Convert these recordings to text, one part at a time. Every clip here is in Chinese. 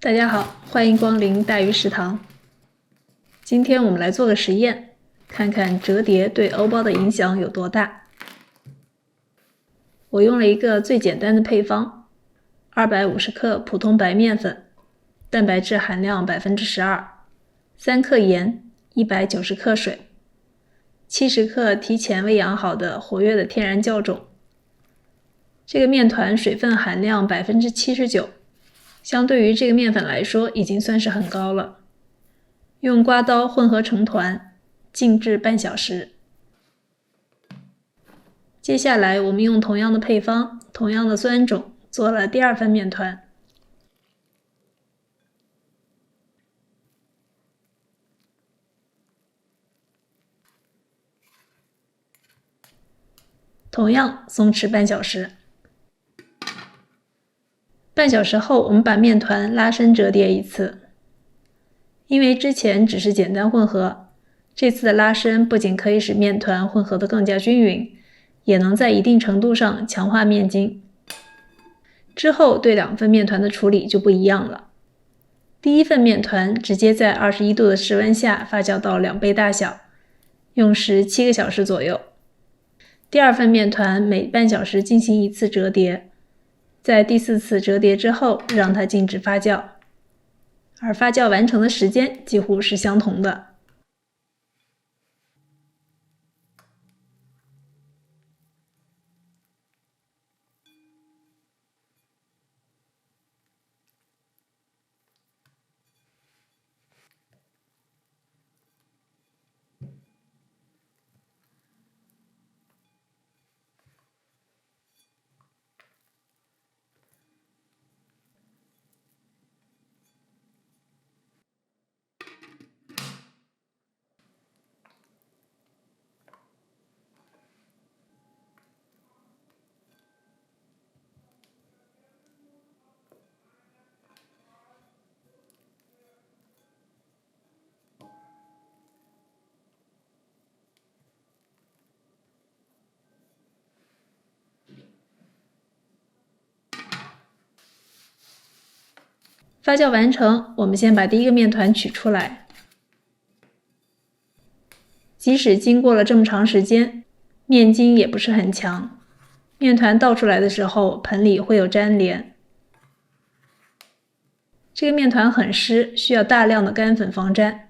大家好，欢迎光临大鱼食堂。今天我们来做个实验，看看折叠对欧包的影响有多大。我用了一个最简单的配方，250克普通白面粉，蛋白质含量12%，3克盐，190克水，70克提前喂养好的活跃的天然酵种。这个面团水分含量79%，相对于这个面粉来说已经算是很高了。用刮刀混合成团，静置半小时。接下来我们用同样的配方，同样的酸种，做了第二份面团。同样松弛半小时。半小时后，我们把面团拉伸折叠一次。因为之前只是简单混合，这次的拉伸不仅可以使面团混合得更加均匀，也能在一定程度上强化面筋。之后对2份面团的处理就不一样了。第一份面团直接在21度的室温下发酵到2倍大小，用时7个小时左右。第二份面团每半小时进行1次折叠，在第4次折叠之后让它静止发酵，而发酵完成的时间几乎是相同的。发酵完成，我们先把第一个面团取出来。即使经过了这么长时间，面筋也不是很强，面团倒出来的时候，盆里会有粘连。这个面团很湿，需要大量的干粉防粘。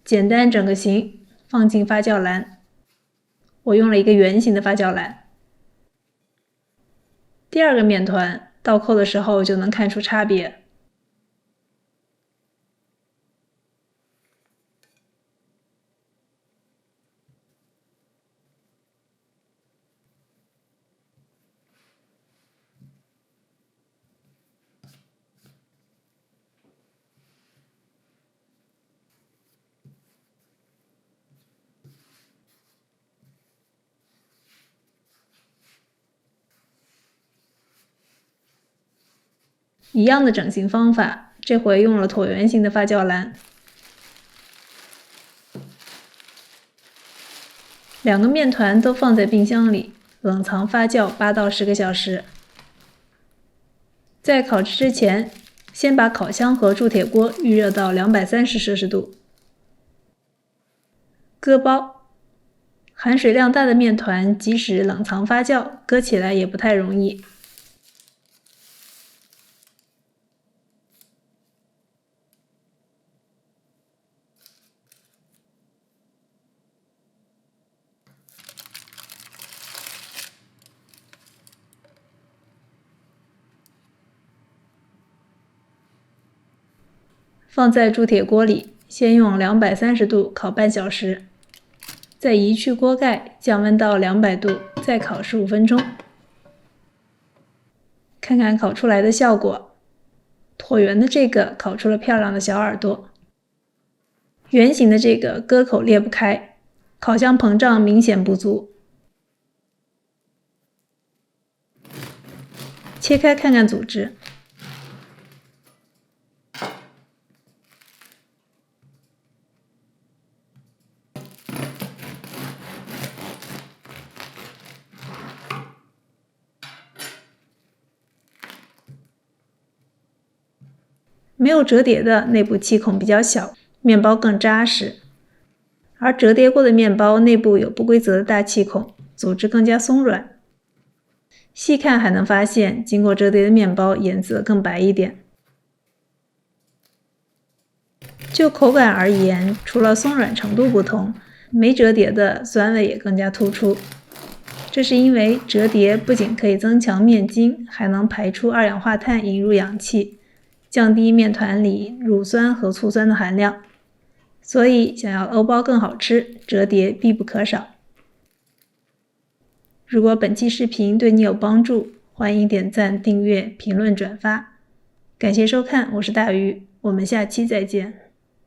简单整个形，放进发酵篮。我用了一个圆形的发酵篮。第二个面团倒扣的时候就能看出差别。一样的整形方法，这回用了椭圆形的发酵篮。2个面团都放在冰箱里，冷藏发酵8到10个小时。在烤制之前，先把烤箱和铸铁锅预热到230°C。割包，含水量大的面团即使冷藏发酵，割起来也不太容易。放在铸铁锅里，先用230度烤半小时，再移去锅盖，降温到200度，再烤15分钟。看看烤出来的效果，椭圆的这个烤出了漂亮的小耳朵，圆形的这个割口裂不开，烤箱膨胀明显不足。切开看看组织。没有折叠的内部气孔比较小，面包更扎实，而折叠过的面包内部有不规则的大气孔，组织更加松软。细看还能发现，经过折叠的面包颜色更白一点。就口感而言，除了松软程度不同，没折叠的酸味也更加突出。这是因为折叠不仅可以增强面筋，还能排出二氧化碳，引入氧气，降低面团里乳酸和醋酸的含量。所以想要欧包更好吃，折叠必不可少。如果本期视频对你有帮助，欢迎点赞、订阅、评论、转发。感谢收看，我是大鱼，我们下期再见。